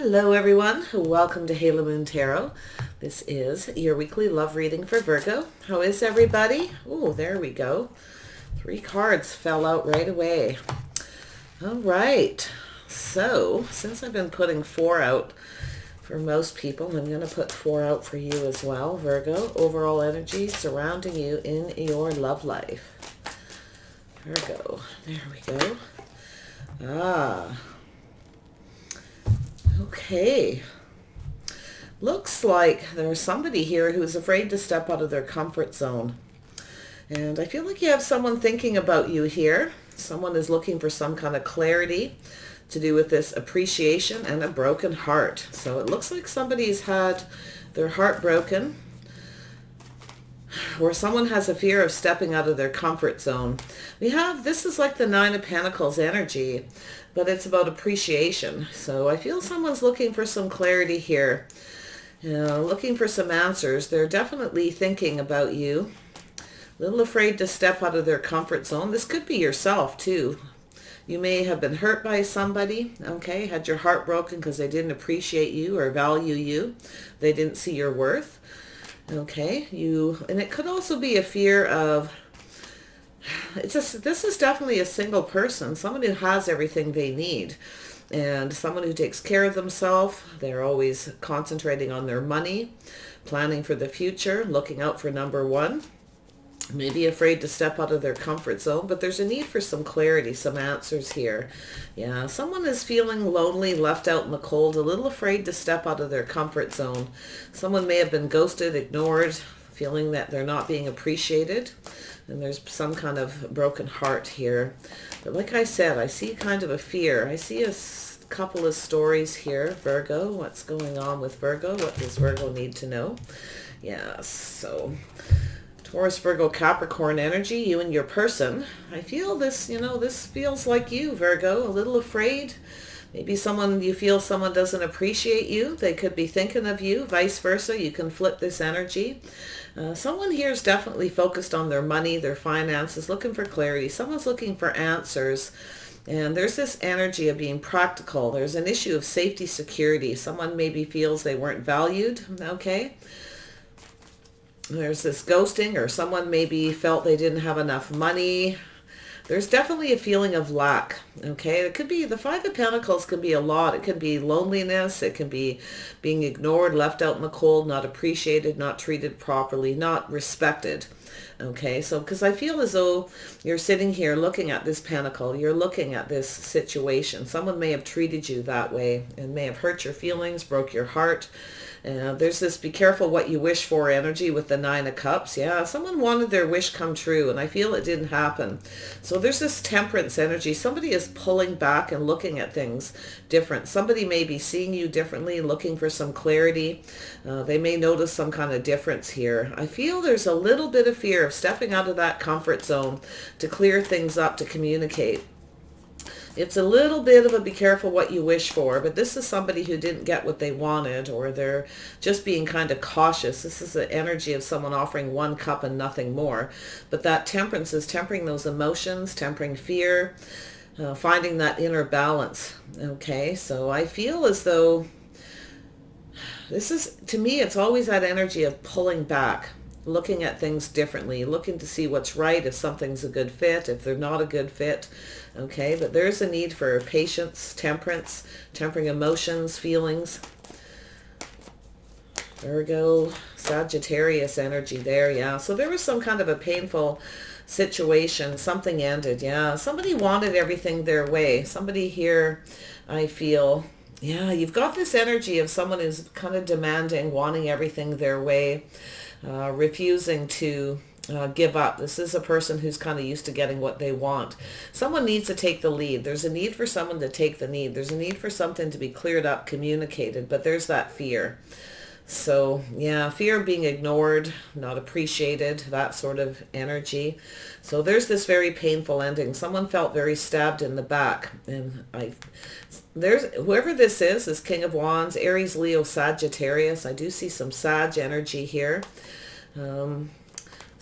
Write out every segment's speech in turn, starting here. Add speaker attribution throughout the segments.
Speaker 1: Hello everyone, welcome to Halo Moon Tarot. This is your weekly love reading for Virgo. How is everybody? Oh, there we go. 3 cards fell out right away. All right, so since I've been putting 4 out for most people, I'm going to put 4 out for you as well. Virgo, overall energy surrounding you in your love life. Virgo, there we go. Okay. Looks like there's somebody here who's afraid to step out of their comfort zone. And I feel like you have someone thinking about you here. Someone is looking for some kind of clarity to do with this appreciation and a broken heart. So it looks like somebody's had their heart broken, or someone has a fear of stepping out of their comfort zone. This is like the 9 of Pentacles energy, but it's about appreciation. So I feel someone's looking for some clarity here, looking for some answers. They're definitely thinking about you, a little afraid to step out of their comfort zone. This could be yourself too. You may have been hurt by somebody, okay, had your heart broken because they didn't appreciate you or value you. They didn't see your worth. Okay, and it could also be a fear of, this is definitely a single person, someone who has everything they need, and someone who takes care of themselves. They're always concentrating on their money, planning for the future, looking out for number one. Maybe afraid to step out of their comfort zone, but there's a need for some clarity, some answers here. Yeah, someone is feeling lonely, left out in the cold, a little afraid to step out of their comfort zone. Someone may have been ghosted, ignored, feeling that they're not being appreciated, and there's some kind of broken heart here. But like I said, I see kind of a fear. I see a couple of stories here. Virgo, what's going on with Virgo? What does Virgo need to know? Yeah, so Taurus, Virgo, Capricorn energy, you and your person. I feel this, this feels like you, Virgo, a little afraid. Maybe you feel someone doesn't appreciate you. They could be thinking of you, vice versa. You can flip this energy. Someone here is definitely focused on their money, their finances, looking for clarity. Someone's looking for answers. And there's this energy of being practical. There's an issue of safety, security. Someone maybe feels they weren't valued, okay? There's this ghosting, or someone maybe felt they didn't have enough money. There's definitely a feeling of lack, okay? It could be, the Five of Pentacles can be a lot. It could be loneliness. It can be being ignored, left out in the cold, not appreciated, not treated properly, not respected, okay? So, because I feel as though you're sitting here looking at this pentacle, you're looking at this situation. Someone may have treated you that way and may have hurt your feelings, broke your heart. There's this be careful what you wish for energy with the 9 of Cups. Yeah, someone wanted their wish come true, and I feel it didn't happen. So there's this Temperance energy. Somebody is pulling back and looking at things different. Somebody may be seeing you differently, looking for some clarity. They may notice some kind of difference here. I feel there's a little bit of fear of stepping out of that comfort zone to clear things up, to communicate. It's a little bit of a be careful what you wish for, but this is somebody who didn't get what they wanted, or they're just being kind of cautious. This is the energy of someone offering 1 cup and nothing more. But that Temperance is tempering those emotions, tempering fear, finding that inner balance. Okay, so I feel as though this is, to me, it's always that energy of pulling back, looking at things differently, looking to see what's right, if something's a good fit, if they're not a good fit. Okay, but there's a need for patience, temperance, tempering emotions, feelings. Virgo, Sagittarius energy there, yeah. So there was some kind of a painful situation. Something ended, yeah. Somebody wanted everything their way. Somebody here, I feel, yeah, you've got this energy of someone who's kind of demanding, wanting everything their way, refusing to give up. This is a person who's kind of used to getting what they want. Someone needs to take the lead. There's a need for someone to take the lead. There's a need for something to be cleared up, communicated, but there's that fear. So yeah, fear of being ignored, not appreciated, that sort of energy. So there's this very painful ending. Someone felt very stabbed in the back, and there's whoever this is King of Wands, Aries, Leo, Sagittarius. I do see some Sag energy here.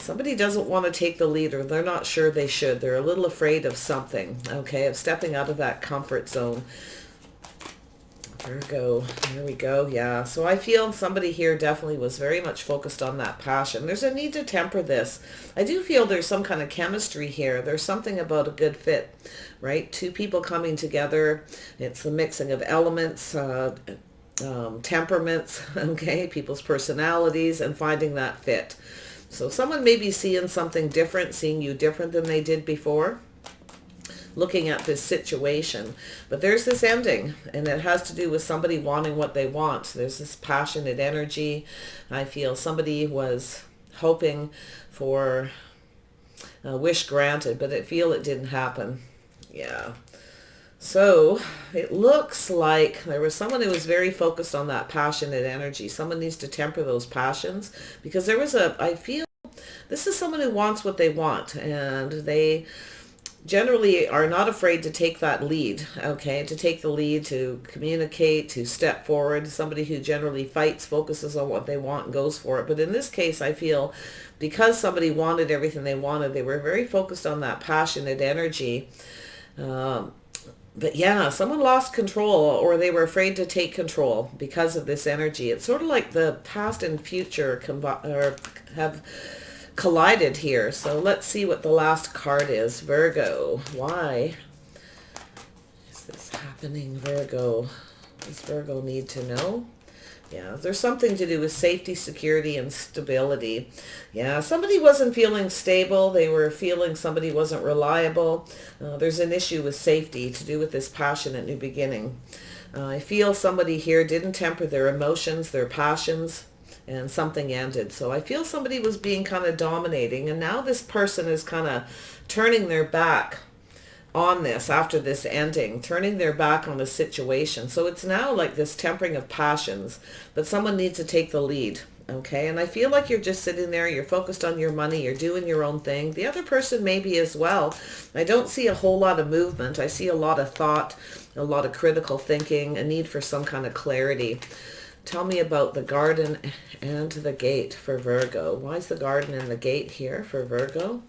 Speaker 1: Somebody doesn't want to take the lead, or they're not sure they should. They're a little afraid of something, okay, of stepping out of that comfort zone. Virgo, there we go. Yeah, so I feel somebody here definitely was very much focused on that passion. There's a need to temper this. I do feel there's some kind of chemistry here. There's something about a good fit, right? Two people coming together. It's the mixing of elements, temperaments, okay, people's personalities, and finding that fit. So someone may be seeing something different, seeing you different than they did before, looking at this situation. But there's this ending, and it has to do with somebody wanting what they want. There's this passionate energy. I feel somebody was hoping for a wish granted, but I feel it didn't happen. Yeah. So it looks like there was someone who was very focused on that passionate energy. Someone needs to temper those passions, because there was I feel this is someone who wants what they want, and they generally are not afraid to take that lead, okay, to take the lead, to communicate, to step forward. Somebody who generally fights, focuses on what they want, and goes for it. But in this case, I feel because somebody wanted everything they wanted, they were very focused on that passionate energy. But yeah, someone lost control, or they were afraid to take control because of this energy. It's sort of like the past and future have collided here. So let's see what the last card is. Virgo, why is this happening, Virgo? Does Virgo need to know? Yeah, there's something to do with safety, security, and stability. Yeah, somebody wasn't feeling stable. They were feeling somebody wasn't reliable. There's an issue with safety to do with this passionate new beginning. I feel somebody here didn't temper their emotions, their passions, and something ended. So I feel somebody was being kind of dominating, and now this person is kind of turning their back on this after this ending, turning their back on the situation. So it's now like this tempering of passions, but someone needs to take the lead, okay? And I feel like you're just sitting there, you're focused on your money, you're doing your own thing. The other person maybe as well. I don't see a whole lot of movement. I see a lot of thought, a lot of critical thinking, a need for some kind of clarity. Tell me about the garden and the gate for Virgo. Why is the garden and the gate here for Virgo?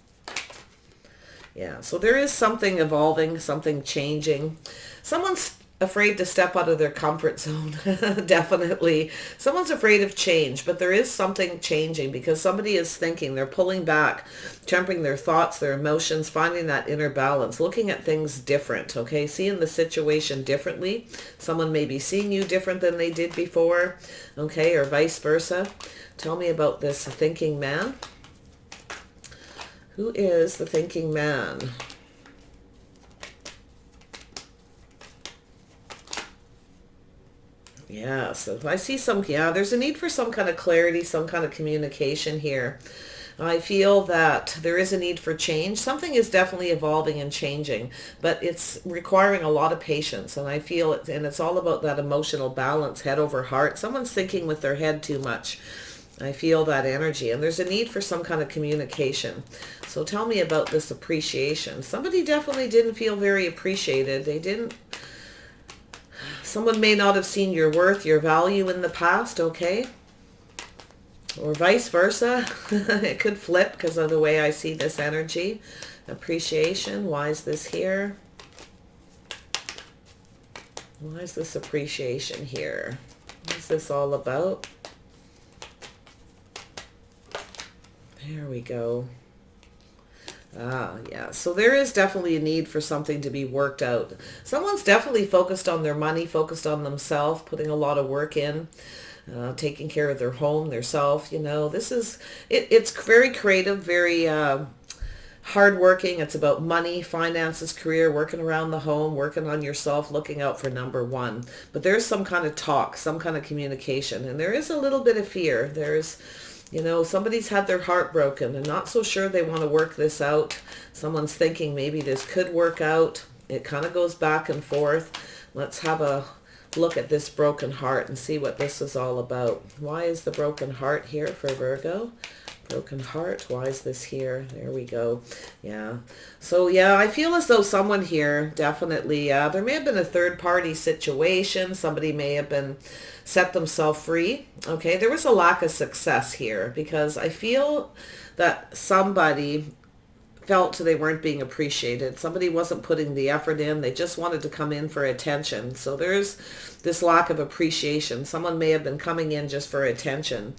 Speaker 1: Yeah, so there is something evolving, something changing. Someone's afraid to step out of their comfort zone, definitely. Someone's afraid of change, but there is something changing because somebody is thinking, they're pulling back, tempering their thoughts, their emotions, finding that inner balance, looking at things different, okay? Seeing the situation differently. Someone may be seeing you different than they did before, okay, or vice versa. Tell me about this thinking man. Who is the thinking man? Yeah, so I see there's a need for some kind of clarity, some kind of communication here. I feel that there is a need for change. Something is definitely evolving and changing, but it's requiring a lot of patience. And I feel it, and it's all about that emotional balance, head over heart. Someone's thinking with their head too much. I feel that energy, and there's a need for some kind of communication. So tell me about this appreciation. Somebody definitely didn't feel very appreciated. Someone may not have seen your worth, your value in the past, okay? Or vice versa. It could flip because of the way I see this energy. Appreciation, why is this here? Why is this appreciation here? What is this all about? There we go. Yeah, so there is definitely a need for something to be worked out. Someone's definitely focused on their money, focused on themselves, putting a lot of work in, taking care of their home, their self. You know, this is, it's very creative, very hardworking. It's about money, finances, career, working around the home, working on yourself, looking out for number one. But there's some kind of talk, some kind of communication, and there is a little bit of fear. There's, you know, somebody's had their heart broken and not so sure they want to work this out. Someone's thinking maybe this could work out. It kind of goes back and forth. Let's have a look at this broken heart and see what this is all about. Why is the broken heart here for Virgo? Broken heart, why is this here? There we go. Yeah. So yeah, I feel as though someone here definitely, there may have been a third party situation. Somebody may have been set themselves free. Okay, there was a lack of success here because I feel that somebody felt they weren't being appreciated. Somebody wasn't putting the effort in. They just wanted to come in for attention. So there's this lack of appreciation. Someone may have been coming in just for attention.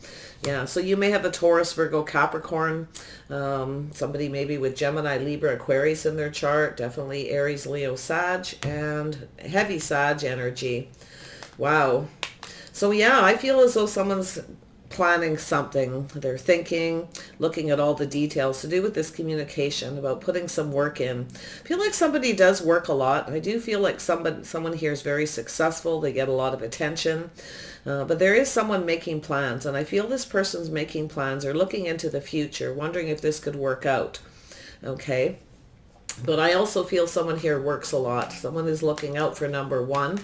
Speaker 1: Yeah, so you may have a Taurus, Virgo, Capricorn, somebody maybe with Gemini, Libra, Aquarius in their chart, definitely Aries, Leo, Sag, and heavy Sag energy. Wow. So yeah, I feel as though someone's planning something. They're thinking, looking at all the details to do with this communication, about putting some work in. I feel like somebody does work a lot. I do feel like someone here is very successful. They get a lot of attention. But there is someone making plans, and I feel this person's making plans or looking into the future, wondering if this could work out. Okay. But I also feel someone here works a lot. Someone is looking out for number one.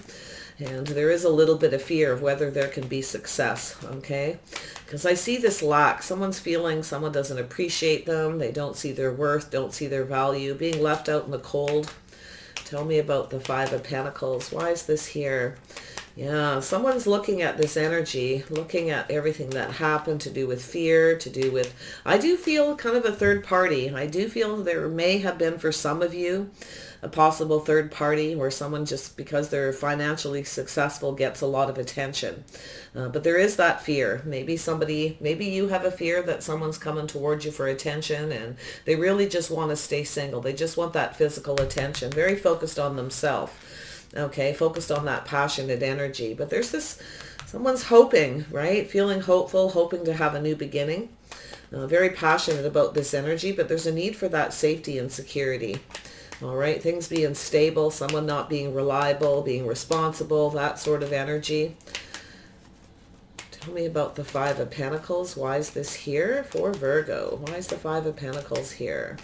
Speaker 1: And there is a little bit of fear of whether there can be success, okay? Because I see this lack. Someone's feeling someone doesn't appreciate them. They don't see their worth, don't see their value, being left out in the cold. Tell me about the Five of Pentacles. Why is this here? Yeah, someone's looking at this energy, looking at everything that happened to do with fear, to do with, I do feel kind of a third party. I do feel there may have been for some of you a possible third party where someone just because they're financially successful gets a lot of attention. But there is that fear. Maybe you have a fear that someone's coming towards you for attention and they really just want to stay single. They just want that physical attention, very focused on themselves. Okay, focused on that passionate energy. But there's this, someone's hoping, right? Feeling hopeful, hoping to have a new beginning. Very passionate about this energy, but there's a need for that safety and security. All right, things being stable, someone not being reliable, being responsible, that sort of energy. Tell me about the Five of Pentacles. Why is this here for Virgo? Why is the Five of Pentacles here?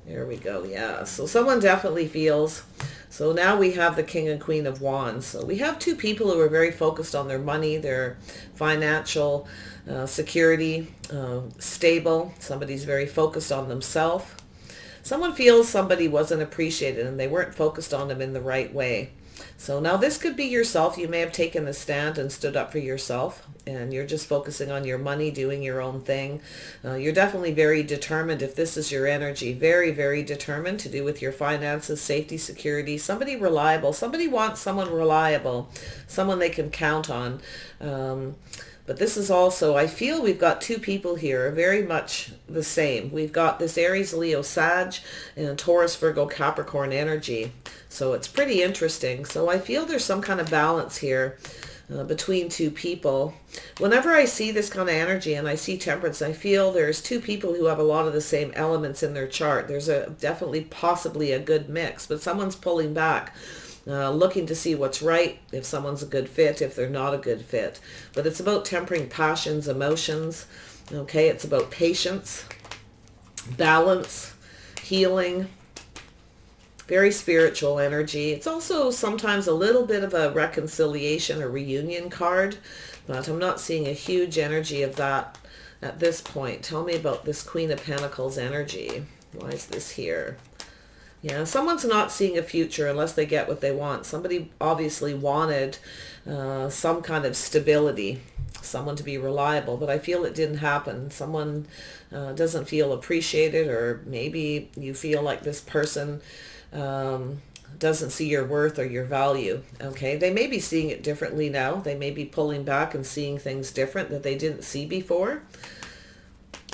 Speaker 1: There we go. Yeah, so someone definitely feels. So now we have the King and Queen of Wands. So we have two people who are very focused on their money, their financial security, stable. Somebody's very focused on themselves. Someone feels somebody wasn't appreciated and they weren't focused on them in the right way. So now this could be yourself. You may have taken a stand and stood up for yourself and you're just focusing on your money, doing your own thing. You're definitely very determined if this is your energy. Very, very determined to do with your finances, safety, security. Somebody reliable. Somebody wants someone reliable. Someone they can count on. But this is also, I feel we've got two people here, very much the same. We've got this Aries, Leo, Sag, and Taurus, Virgo, Capricorn energy. So it's pretty interesting. So I feel there's some kind of balance here between two people. Whenever I see this kind of energy and I see Temperance, I feel there's two people who have a lot of the same elements in their chart. There's definitely possibly a good mix, but someone's pulling back. Looking to see what's right, if someone's a good fit, if they're not a good fit. But it's about tempering passions, emotions. Okay, it's about patience, balance, healing, very spiritual energy. It's also sometimes a little bit of a reconciliation or reunion card, but I'm not seeing a huge energy of that at this point. Tell me about this Queen of Pentacles energy. Why is this here? Yeah, someone's not seeing a future unless they get what they want. Somebody obviously wanted some kind of stability, someone to be reliable, but I feel it didn't happen. Someone doesn't feel appreciated, or maybe you feel like this person doesn't see your worth or your value. Okay, they may be seeing it differently now. They may be pulling back and seeing things different that they didn't see before.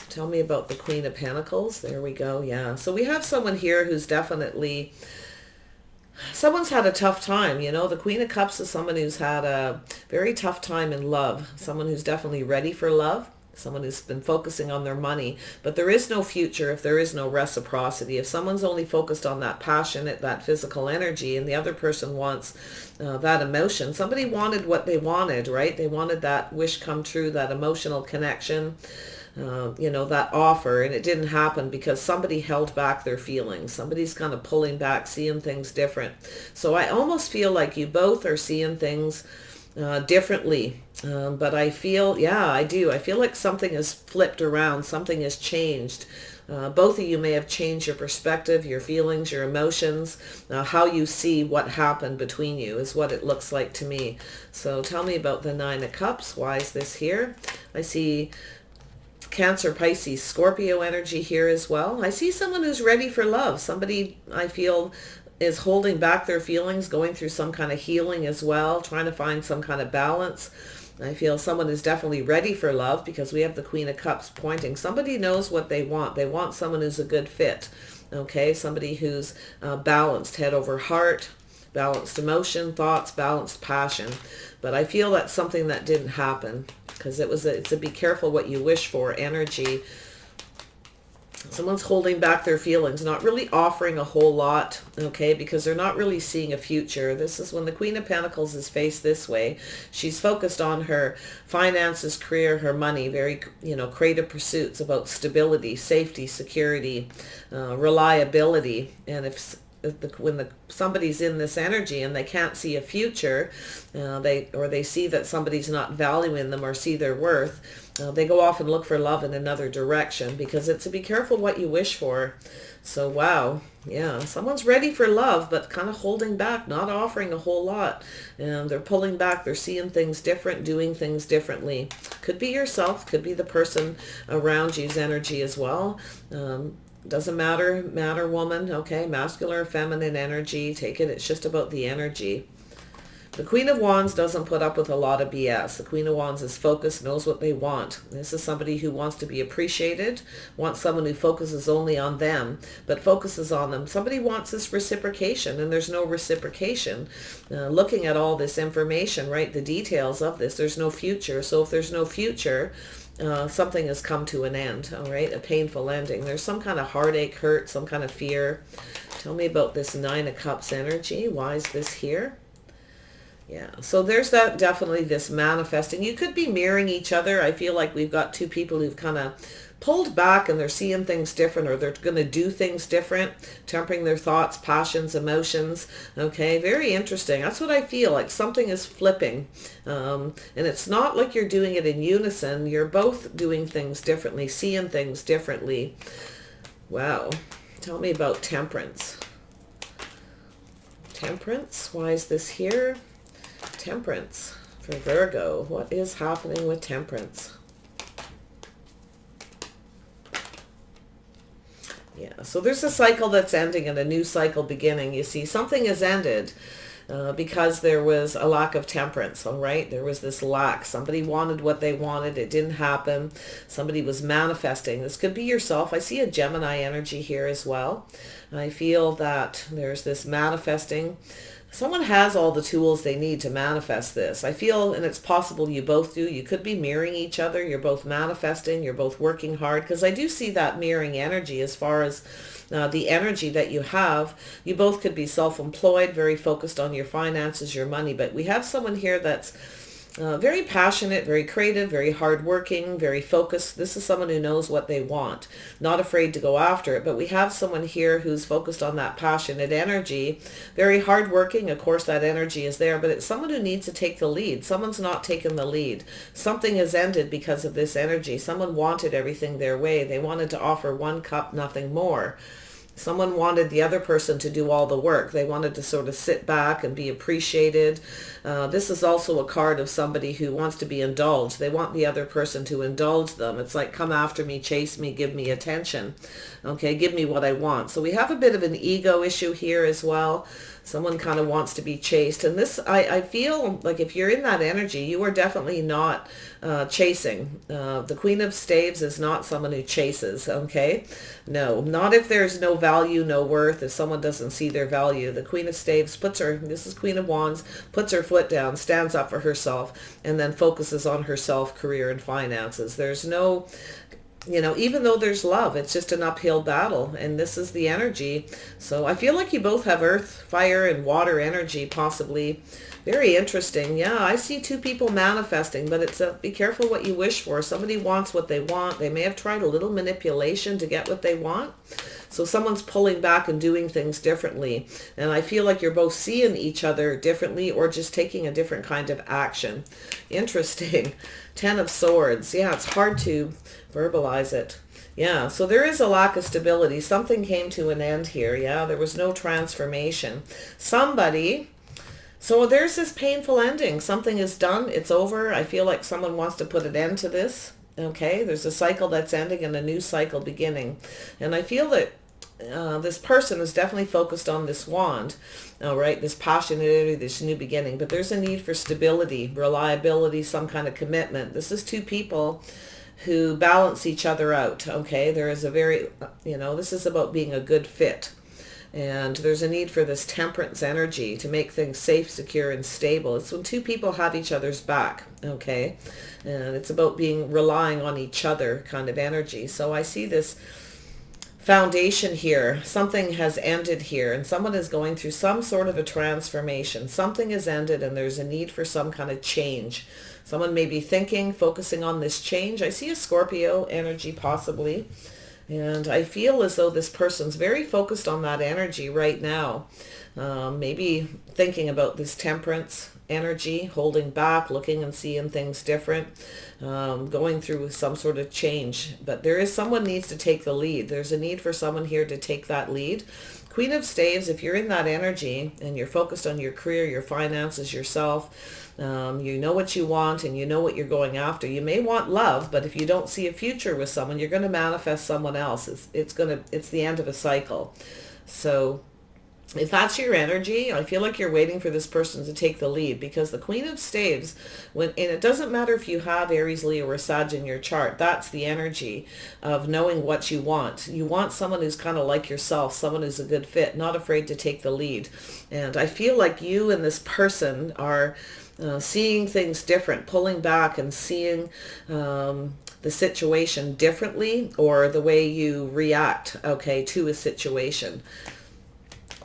Speaker 1: Tell me about the Queen of Pentacles. There we go. Yeah. So we have someone here who's definitely, someone's had a tough time. You know, the Queen of Cups is someone who's had a very tough time in love. Someone who's definitely ready for love. Someone who's been focusing on their money. But there is no future if there is no reciprocity. If someone's only focused on that passionate, that physical energy, and the other person wants that emotion. Somebody wanted what they wanted, right? They wanted that wish come true, that emotional connection. You know, that offer, and it didn't happen because somebody held back their feelings. Somebody's kind of pulling back, seeing things different. So I almost feel like you both are seeing things differently. But I feel, yeah, I do. I feel like something has flipped around. Something has changed. Both of you may have changed your perspective, your feelings, your emotions, how you see what happened between you is what it looks like to me. So tell me about the Nine of Cups. Why is this here? I see Cancer, Pisces, Scorpio energy here as well. I see someone who's ready for love. Somebody I feel is holding back their feelings, going through some kind of healing as well, trying to find some kind of balance. I feel someone is definitely ready for love because we have the Queen of Cups pointing. Somebody knows what they want. They want someone who's a good fit. Okay, somebody who's balanced, head over heart, balanced emotion, thoughts, balanced passion. But I feel that's something that didn't happen because it's a be careful what you wish for energy. Someone's holding back their feelings, not really offering a whole lot, okay, because they're not really seeing a future. This is when the Queen of Pentacles is faced this way. She's focused on her finances, career, her money, very, creative pursuits about stability, safety, security, reliability. And when somebody's in this energy and they can't see a future, they see that somebody's not valuing them or see their worth, they go off and look for love in another direction because it's to be careful what you wish for. So wow, yeah, someone's ready for love but kind of holding back, not offering a whole lot, and they're pulling back. They're seeing things different, doing things differently. Could be yourself, could be the person around you's energy as well. Doesn't matter, woman, okay, masculine or feminine energy, take it, it's just about the energy. The Queen of Wands doesn't put up with a lot of BS. The Queen of Wands is focused, knows what they want. This is somebody who wants to be appreciated, wants someone who focuses only on them, but focuses on them. Somebody wants this reciprocation, and there's no reciprocation. Looking at all this information, right, the details of this, there's no future. So if there's no future, something has come to an end, all right, a painful ending. There's some kind of heartache, hurt, some kind of fear. Tell me about this Nine of Cups energy. Why is this here? Yeah, so there's that, definitely this manifesting. You could be mirroring each other. I feel like we've got two people who've kind of pulled back and they're seeing things different, or they're going to do things different, tempering their thoughts, passions, emotions. Okay, very interesting. That's what I feel like. Something is flipping. And it's not like you're doing it in unison. You're both doing things differently, seeing things differently. Wow. Tell me about Temperance. Temperance, why is this here? Temperance for Virgo. What is happening with Temperance? Yeah, so there's a cycle that's ending and a new cycle beginning. You see, something has ended because there was a lack of temperance, all right? There was this lack. Somebody wanted what they wanted. It didn't happen. Somebody was manifesting. This could be yourself. I see a Gemini energy here as well. I feel that there's this manifesting. Someone has all the tools they need to manifest this. I feel, and it's possible you both do. You could be mirroring each other. You're both manifesting. You're both working hard, because I do see that mirroring energy as far as the energy that you have. You both could be self-employed, very focused on your finances, your money. But we have someone here that's very passionate, very creative, very hardworking, very focused. This is someone who knows what they want, not afraid to go after it. But we have someone here who's focused on that passionate energy, very hardworking. Of course, that energy is there, but it's someone who needs to take the lead. Someone's not taking the lead. Something has ended because of this energy. Someone wanted everything their way. They wanted to offer one cup, nothing more. Someone wanted the other person to do all the work. They wanted to sort of sit back and be appreciated. This is also a card of somebody who wants to be indulged. They want the other person to indulge them. It's like, come after me, chase me, give me attention. Okay, give me what I want. So we have a bit of an ego issue here as well. Someone kind of wants to be chased. And this, I feel like if you're in that energy, you are definitely not chasing. The Queen of Staves is not someone who chases, okay? No, not if there's no value, no worth, if someone doesn't see their value. The Queen of Staves puts her, this is Queen of Wands, puts her foot down, stands up for herself, and then focuses on herself, career, and finances. There's no... even though there's love, it's just an uphill battle, and this is the energy. So I feel like you both have earth, fire, and water energy, possibly. Very interesting. Yeah, I see two people manifesting, but it's be careful what you wish for. Somebody wants what they want. They may have tried a little manipulation to get what they want. So someone's pulling back and doing things differently. And I feel like you're both seeing each other differently, or just taking a different kind of action. Interesting. Ten of Swords. Yeah, it's hard to verbalize it. Yeah, so there is a lack of stability. Something came to an end here. Yeah, there was no transformation. So there's this painful ending. Something is done. It's over. I feel like someone wants to put an end to this. Okay, there's a cycle that's ending and a new cycle beginning. And I feel that this person is definitely focused on this wand, all right, this passionate, this new beginning. But there's a need for stability, reliability, some kind of commitment. This is two people who balance each other out, okay? There is a very, this is about being a good fit. And there's a need for this temperance energy to make things safe, secure, and stable. It's when two people have each other's back, okay? And it's about relying on each other kind of energy. So I see this foundation here. Something has ended here, and someone is going through some sort of a transformation. Something has ended, and there's a need for some kind of change. Someone may be focusing on this change. I see a Scorpio energy possibly. And I feel as though this person's very focused on that energy right now. Maybe thinking about this temperance energy, holding back, looking and seeing things different, going through some sort of change. But someone needs to take the lead. There's a need for someone here to take that lead. Queen of Staves, if you're in that energy and you're focused on your career, your finances, yourself, you know what you want and you know what you're going after. You may want love, but if you don't see a future with someone, you're going to manifest someone else. It's the end of a cycle. So if that's your energy, I feel like you're waiting for this person to take the lead, because the Queen of Staves, and it doesn't matter if you have Aries, Leo, or Sag in your chart, that's the energy of knowing what you want. You want someone who's kind of like yourself, someone who's a good fit, not afraid to take the lead. And I feel like you and this person are seeing things different, pulling back and seeing the situation differently, or the way you react, okay, to a situation.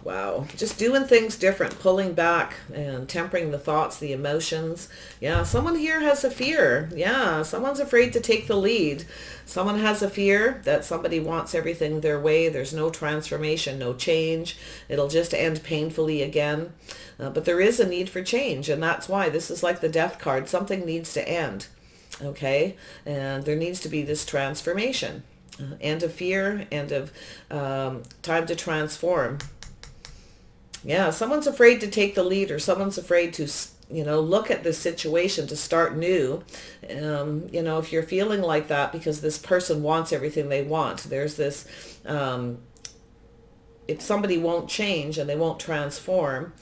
Speaker 1: Wow. Just doing things different, pulling back and tempering the thoughts, the emotions. Yeah, someone here has a fear. Yeah, someone's afraid to take the lead. Someone has a fear that somebody wants everything their way. There's no transformation, no change. It'll just end painfully again. But there is a need for change, and that's why this is like the Death card. Something needs to end, okay? And there needs to be this transformation. End of fear, end of time to transform. Yeah, someone's afraid to take the lead, or someone's afraid to, look at this situation to start new. If you're feeling like that because this person wants everything they want, there's this, if somebody won't change and they won't transform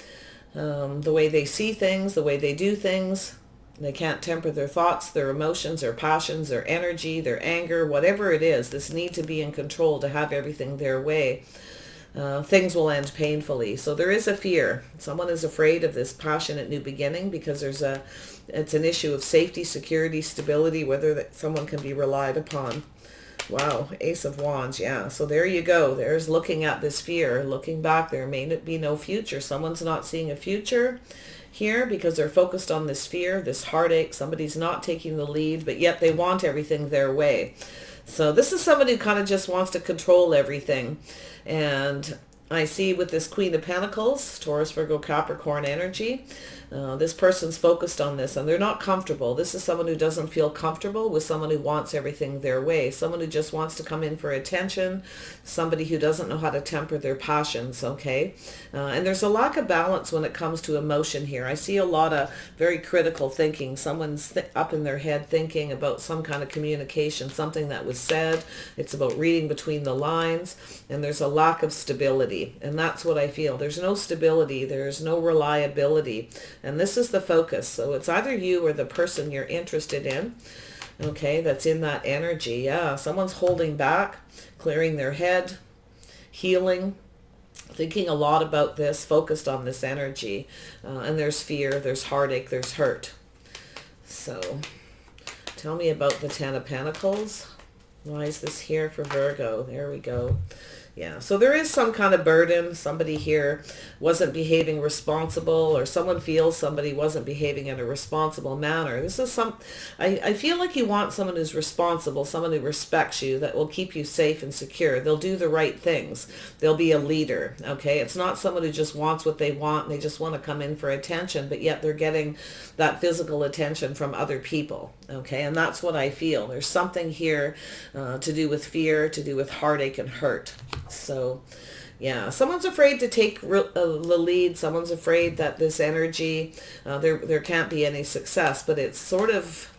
Speaker 1: the way they see things, the way they do things, they can't temper their thoughts, their emotions, their passions, their energy, their anger, whatever it is, this need to be in control to have everything their way. Things will end painfully. So there is a fear. Someone is afraid of this passionate new beginning because it's an issue of safety, security, stability, whether someone can be relied upon. Wow, Ace of Wands, yeah. So there you go. There's looking at this fear, looking back. There may be no future. Someone's not seeing a future here because they're focused on this fear, this heartache. Somebody's not taking the lead, but yet they want everything their way. So this is somebody who kind of just wants to control everything. And I see with this Queen of Pentacles, Taurus, Virgo, Capricorn energy, this person's focused on this and they're not comfortable. This is someone who doesn't feel comfortable with someone who wants everything their way. Someone who just wants to come in for attention. Somebody who doesn't know how to temper their passions, okay? And there's a lack of balance when it comes to emotion here. I see a lot of very critical thinking. Someone's up in their head thinking about some kind of communication, something that was said. It's about reading between the lines. And there's a lack of stability. And that's what I feel. There's no stability. There's no reliability. And this is the focus. So it's either you or the person you're interested in, okay, that's in that energy. Yeah, someone's holding back, clearing their head, healing, thinking a lot about this, focused on this energy. And there's fear, there's heartache, there's hurt. So tell me about the Ten of Pentacles. Why is this here for Virgo? There we go. Yeah, so there is some kind of burden. Somebody here wasn't behaving responsible, or someone feels somebody wasn't behaving in a responsible manner. This is I feel like you want someone who's responsible, someone who respects you, that will keep you safe and secure. They'll do the right things. They'll be a leader, okay? It's not someone who just wants what they want and they just want to come in for attention, but yet they're getting that physical attention from other people, okay? And that's what I feel. There's something here to do with fear, to do with heartache and hurt. So yeah, someone's afraid to take the lead. Someone's afraid that this energy, there can't be any success, but it's sort of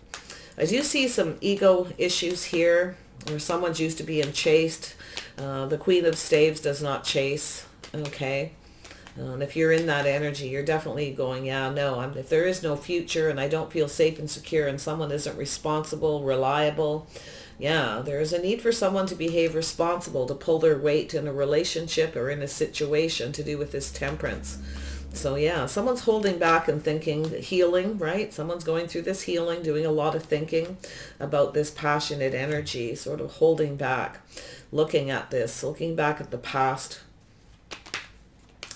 Speaker 1: I do see some ego issues here, or someone's used to being chased. The Queen of Staves does not chase, okay? And if you're in that energy, you're definitely going, yeah, no, if there is no future and I don't feel safe and secure and someone isn't responsible, reliable, yeah, there is a need for someone to behave responsible, to pull their weight in a relationship or in a situation, to do with this Temperance. So yeah, someone's holding back and thinking, healing, right? Someone's going through this healing, doing a lot of thinking about this passionate energy, sort of holding back, looking at this, looking back at the past.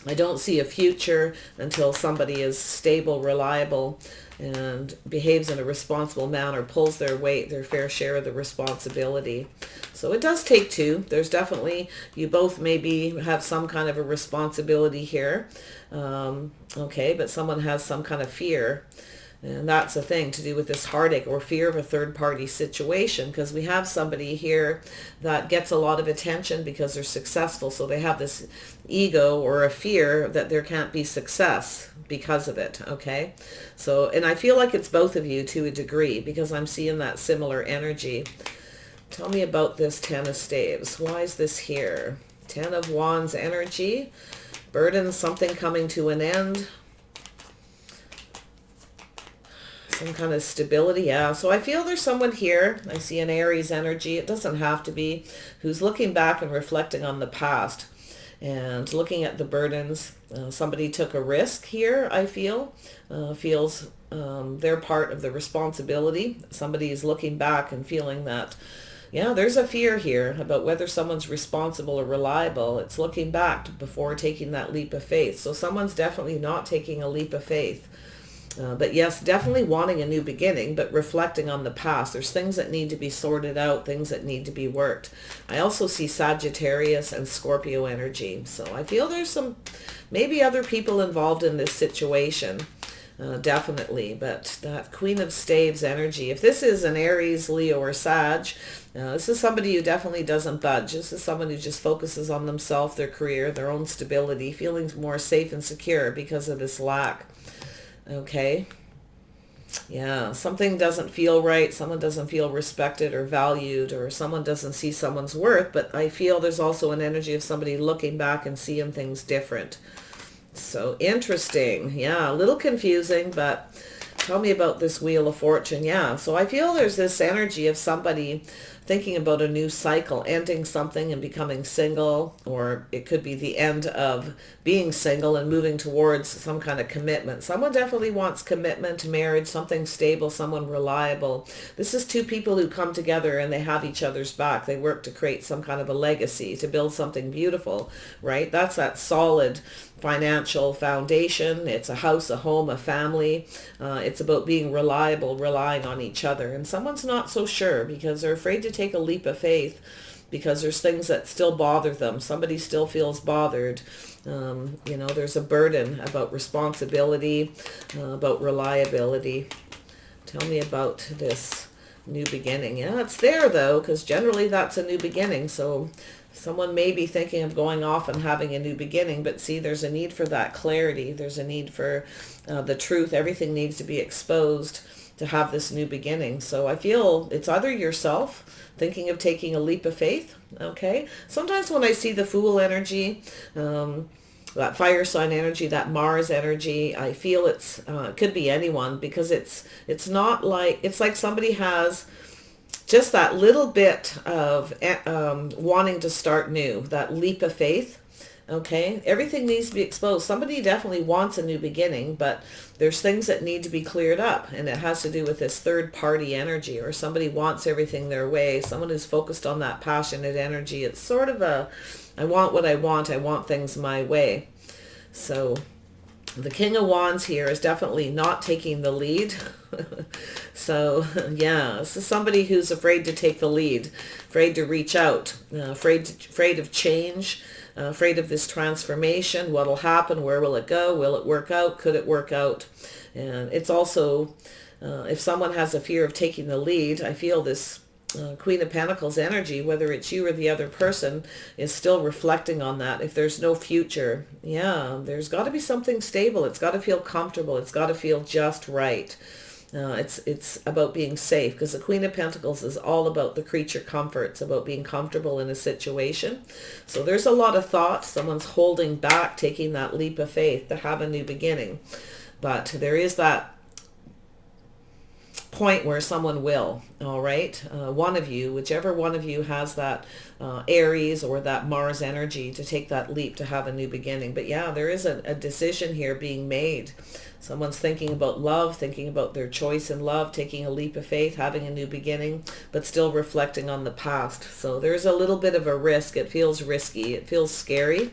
Speaker 1: I don't see a future until somebody is stable, reliable, and behaves in a responsible manner, pulls their weight, their fair share of the responsibility. So it does take two. There's definitely, you both maybe have some kind of a responsibility here. Okay, but someone has some kind of fear. And that's a thing to do with this heartache or fear of a third-party situation, because we have somebody here that gets a lot of attention because they're successful. So they have this ego or a fear that there can't be success because of it, okay? So, and I feel like it's both of you to a degree, because I'm seeing that similar energy. Tell me about this Ten of Staves. Why is this here? Ten of Wands energy. Burden, something coming to an end. Some kind of stability, yeah. So I feel there's someone here, I see an Aries energy, it doesn't have to be, who's looking back and reflecting on the past and looking at the burdens. Somebody took a risk here, I feel, feels they're part of the responsibility. Somebody is looking back and feeling that, yeah, there's a fear here about whether someone's responsible or reliable. It's looking back before taking that leap of faith. So someone's definitely not taking a leap of faith. But yes, definitely wanting a new beginning, but reflecting on the past. There's things that need to be sorted out, things that need to be worked. I also see Sagittarius and Scorpio energy. So I feel there's some, maybe other people involved in this situation. Definitely. But that Queen of Staves energy, if this is an Aries, Leo, or Sag, this is somebody who definitely doesn't budge. This is someone who just focuses on themselves, their career, their own stability, feeling more safe and secure because of this lack. Okay. Yeah, something doesn't feel right. Someone doesn't feel respected or valued, or someone doesn't see someone's worth. But I feel there's also an energy of somebody looking back and seeing things different. So interesting. Yeah, a little confusing, but tell me about this Wheel of Fortune. Yeah, so I feel there's this energy of somebody thinking about a new cycle, ending something and becoming single, or it could be the end of being single and moving towards some kind of commitment. Someone definitely wants commitment, marriage, something stable, someone reliable. This is two people who come together and they have each other's back. They work to create some kind of a legacy, to build something beautiful, right? That's that solid financial foundation. It's a house, a home, a family. It's about being reliable, relying on each other. And someone's not so sure because they're afraid to take a leap of faith, because there's things that still bother them. Somebody still feels bothered. You know, there's a burden about responsibility, about reliability. Tell me about this new beginning. Yeah, it's there though, because generally that's a new beginning. So someone may be thinking of going off and having a new beginning, but see, there's a need for that clarity. There's a need for the truth. Everything needs to be exposed to have this new beginning. So I feel it's either yourself thinking of taking a leap of faith, okay? Sometimes when I see the Fool energy, that fire sign energy, that Mars energy, I feel it could be anyone, because it's not like, it's like somebody has just that little bit of wanting to start new, that leap of faith. Okay, everything needs to be exposed. Somebody definitely wants a new beginning, but there's things that need to be cleared up, and it has to do with this third party energy, or somebody wants everything their way. Someone who's focused on that passionate energy. It's sort of a, I want what I want things my way. So the King of Wands here is definitely not taking the lead. So yeah, this is somebody who's afraid to take the lead, afraid to reach out, afraid of change, afraid of this transformation. What'll happen? Where will it go? Will it work out? Could it work out? And it's also, if someone has a fear of taking the lead, I feel this Queen of Pentacles energy, whether it's you or the other person, is still reflecting on that. If there's no future, yeah, there's got to be something stable. It's got to feel comfortable. It's got to feel just right. It's about being safe, because the Queen of Pentacles is all about the creature comfort. It's about being comfortable in a situation. So there's a lot of thought. Someone's holding back, taking that leap of faith to have a new beginning. But there is that point where someone will, all right? One of you, whichever one of you has that Aries or that Mars energy to take that leap to have a new beginning. But yeah, there is a decision here being made. Someone's thinking about love, thinking about their choice in love, taking a leap of faith, having a new beginning, but still reflecting on the past. So there's a little bit of a risk. It feels risky. It feels scary.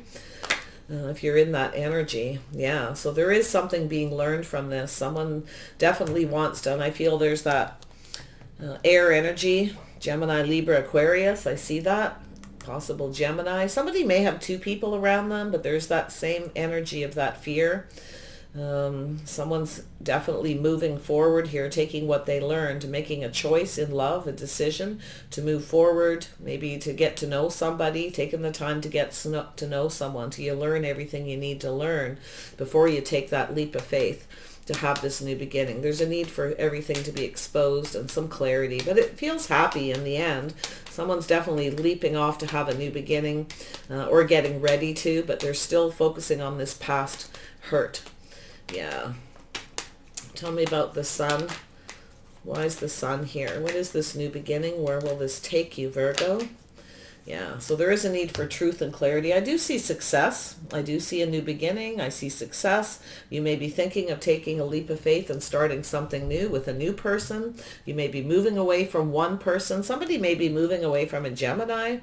Speaker 1: If you're in that energy, yeah. So there is something being learned from this. Someone definitely wants to, and I feel there's that air energy, Gemini, Libra, Aquarius. I see that. Possible Gemini. Somebody may have two people around them, but there's that same energy of that fear. Someone's definitely moving forward here, taking what they learned, making a choice in love, a decision to move forward, maybe to get to know somebody, taking the time to get to know someone, till you learn everything you need to learn before you take that leap of faith to have this new beginning. There's a need for everything to be exposed and some clarity, but it feels happy in the end. Someone's definitely leaping off to have a new beginning, or getting ready to, but they're still focusing on this past hurt. Yeah. Tell me about the sun. Why is the sun here? What is this new beginning? Where will this take you, Virgo? Yeah, so there is a need for truth and clarity. I do see success. I do see a new beginning. I see success. You may be thinking of taking a leap of faith and starting something new with a new person. You may be moving away from one person. Somebody may be moving away from a Gemini.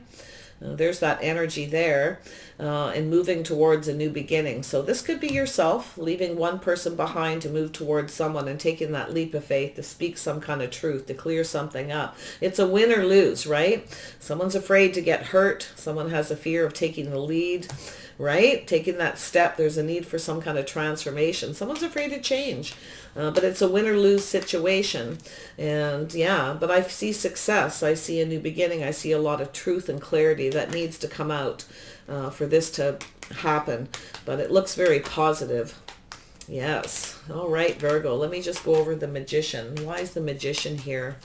Speaker 1: There's that energy there, and moving towards a new beginning. So this could be yourself leaving one person behind to move towards someone and taking that leap of faith to speak some kind of truth, to clear something up. It's a win or lose, right? Someone's afraid to get hurt. Someone has a fear of taking the lead, right? Taking that step. There's a need for some kind of transformation. Someone's afraid to change. But it's a win or lose situation. And yeah, but I see success. I see a new beginning. I see a lot of truth and clarity that needs to come out for this to happen. But it looks very positive. Yes. All right, Virgo. Let me just go over the Magician. Why is the Magician here?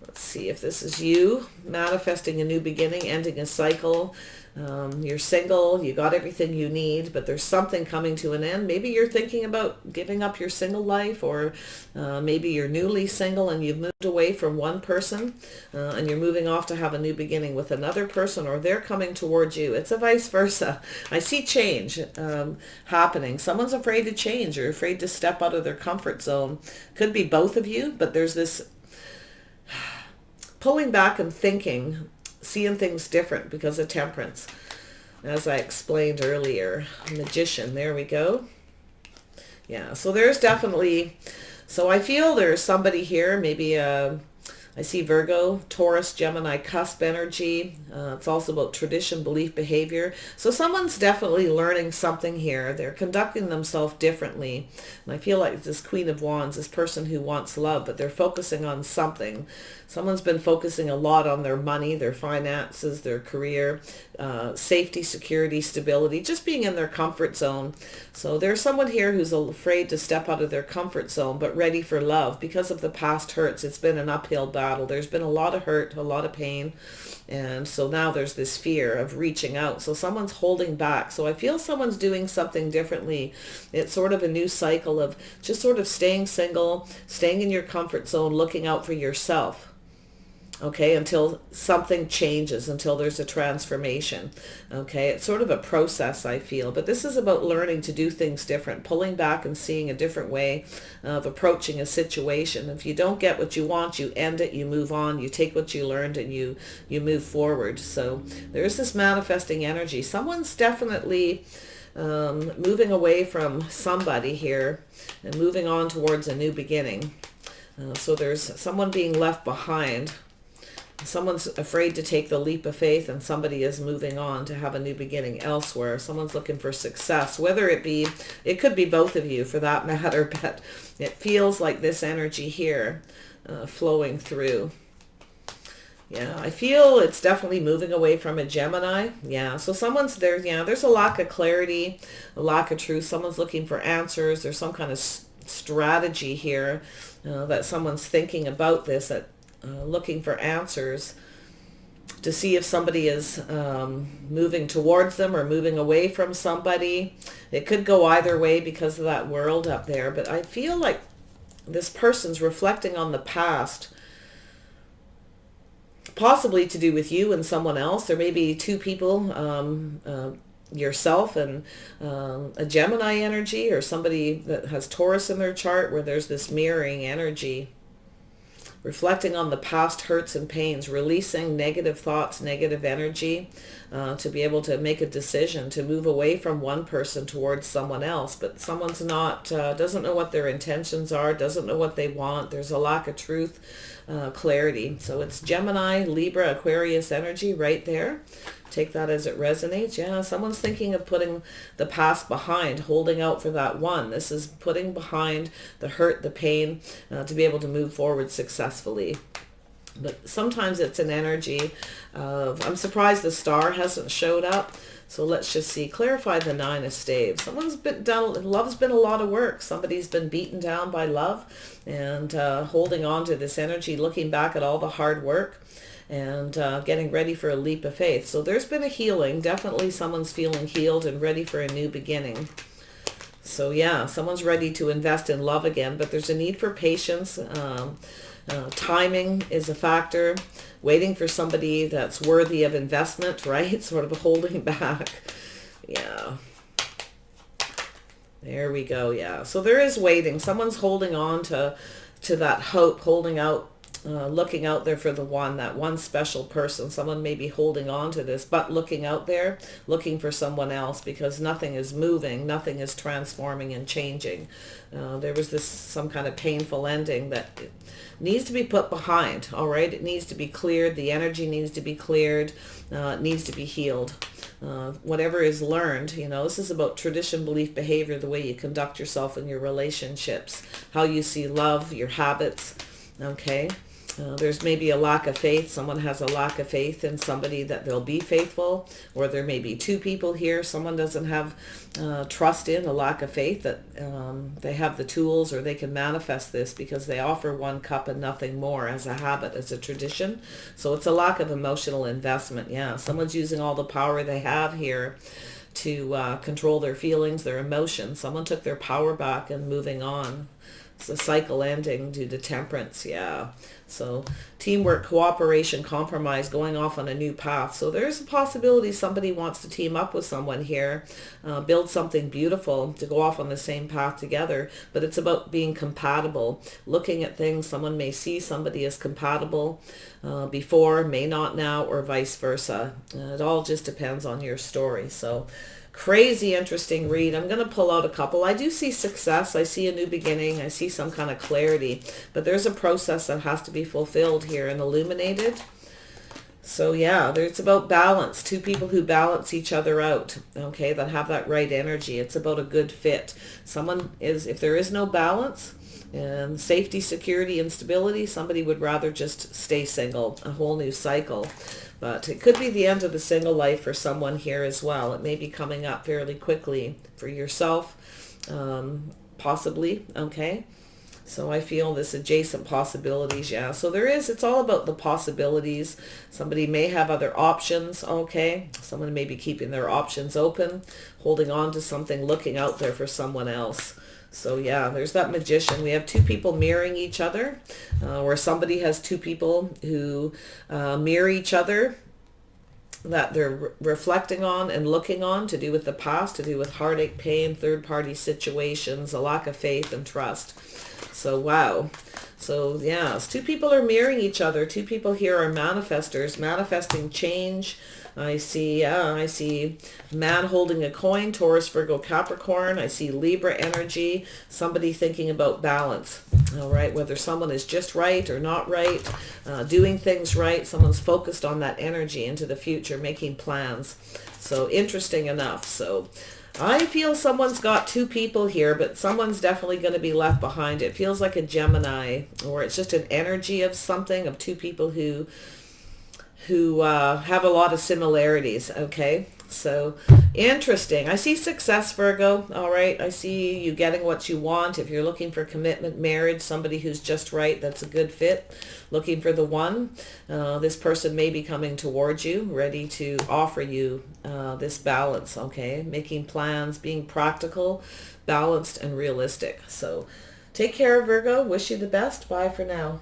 Speaker 1: Let's see if this is you manifesting a new beginning, ending a cycle. You're single, you got everything you need, but there's something coming to an end. Maybe you're thinking about giving up your single life, or maybe you're newly single and you've moved away from one person and you're moving off to have a new beginning with another person, or they're coming towards you. It's a vice versa. I see change happening. Someone's afraid to change or afraid to step out of their comfort zone. Could be both of you, but there's this pulling back and thinking, seeing things different because of Temperance, as I explained earlier. Magician, there we go. Yeah, so there's definitely, so I feel there's somebody here, maybe I see Virgo, Taurus, Gemini, cusp energy. It's also about tradition, belief, behavior. So someone's definitely learning something here. They're conducting themselves differently. And I feel like this Queen of Wands, this person who wants love, but they're focusing on something. Someone's been focusing a lot on their money, their finances, their career, safety, security, stability, just being in their comfort zone. So there's someone here who's afraid to step out of their comfort zone, but ready for love because of the past hurts. It's been an uphill battle. There's been a lot of hurt, a lot of pain. And so now there's this fear of reaching out. So someone's holding back. So I feel someone's doing something differently. It's sort of a new cycle of just sort of staying single, staying in your comfort zone, looking out for yourself. Okay, until something changes, until there's a transformation. Okay, it's sort of a process, I feel. But this is about learning to do things different, pulling back and seeing a different way of approaching a situation. If you don't get what you want, you end it, you move on, you take what you learned and you move forward. So there's this manifesting energy. Someone's definitely moving away from somebody here and moving on towards a new beginning. So there's someone being left behind. Someone's afraid to take the leap of faith, and somebody is moving on to have a new beginning elsewhere. Someone's looking for success, whether it could be both of you for that matter, but it feels like this energy here flowing through. Yeah, I feel it's definitely moving away from a Gemini. Yeah, so someone's there. Yeah, there's a lack of clarity, a lack of truth. Someone's looking for answers. There's some kind of strategy here that someone's thinking about this, looking for answers to see if somebody is moving towards them or moving away from somebody. It could go either way because of that world up there, but I feel like this person's reflecting on the past, possibly to do with you and someone else. There may be two people, yourself and a Gemini energy, or somebody that has Taurus in their chart, where there's this mirroring energy. Reflecting on the past hurts and pains, releasing negative thoughts, negative energy, to be able to make a decision to move away from one person towards someone else. But someone's not, doesn't know what their intentions are, doesn't know what they want. There's a lack of truth, clarity. So it's Gemini, Libra, Aquarius energy right there. Take that as it resonates. Yeah, someone's thinking of putting the past behind, holding out for that one. This is putting behind the hurt, the pain, to be able to move forward successfului. But sometimes it's an energy of, I'm surprised the star hasn't showed up. So let's just see. Clarify the Nine of Staves. Someone's been done, love's been a lot of work. Somebody's been beaten down by love and holding on to this energy, looking back at all the hard work and getting ready for a leap of faith. So there's been a healing. Definitely someone's feeling healed and ready for a new beginning. So yeah, someone's ready to invest in love again, but there's a need for patience. Timing is a factor. Waiting for somebody that's worthy of investment, right? Sort of holding back. Yeah. There we go. Yeah. So there is waiting. Someone's holding on to that hope, holding out, looking out there for the one, that one special person. Someone may be holding on to this, but looking out there, looking for someone else, because nothing is moving, nothing is transforming and changing. There was some kind of painful ending that needs to be put behind, all right? It needs to be cleared. The energy needs to be cleared. It needs to be healed. Whatever is learned, this is about tradition, belief, behavior, the way you conduct yourself in your relationships, how you see love, your habits, okay? There's maybe a lack of faith. Someone has a lack of faith in somebody that they'll be faithful, or there may be two people here. Someone doesn't have trust in, a lack of faith that they have the tools or they can manifest this because they offer one cup and nothing more as a habit, as a tradition. So it's a lack of emotional investment. Yeah, someone's using all the power they have here to control their feelings, their emotions. Someone took their power back and moving on. It's a cycle ending due to Temperance, yeah. So teamwork, cooperation, compromise, going off on a new path. So there's a possibility somebody wants to team up with someone here, build something beautiful to go off on the same path together. But it's about being compatible, looking at things. Someone may see somebody as compatible before, may not now, or vice versa. It all just depends on your story. So crazy interesting read. I'm going to pull out a couple. I do see success. I see a new beginning. I see some kind of clarity. But there's a process that has to be fulfilled here and illuminated. So yeah, it's about balance. Two people who balance each other out, okay, that have that right energy. It's about a good fit. If there is no balance and safety, security, and stability, somebody would rather just stay single, a whole new cycle. But it could be the end of the single life for someone here as well. It may be coming up fairly quickly for yourself, possibly, okay? So I feel this adjacent possibilities, yeah. So it's all about the possibilities. Somebody may have other options, okay? Someone may be keeping their options open, holding on to something, looking out there for someone else. So yeah, there's that Magician. We have two people mirroring each other, where somebody has two people who mirror each other, that they're reflecting on and looking on, to do with the past, to do with heartache, pain, third-party situations, a lack of faith and trust. So wow. So yeah, two people are mirroring each other. Two people here are manifestors, manifesting change. I see man holding a coin, Taurus, Virgo, Capricorn. I see Libra energy, somebody thinking about balance. All right, whether someone is just right or not right, doing things right. Someone's focused on that energy into the future, making plans. So interesting enough. So I feel someone's got two people here, but someone's definitely going to be left behind. It feels like a Gemini, or it's just an energy of something, of two people who have a lot of similarities, okay? So interesting. I see success, Virgo. All right. I see you getting what you want. If you're looking for commitment, marriage, somebody who's just right, that's a good fit. Looking for the one. This person may be coming towards you, ready to offer you this balance. Okay. Making plans, being practical, balanced, and realistic. So take care, Virgo. Wish you the best. Bye for now.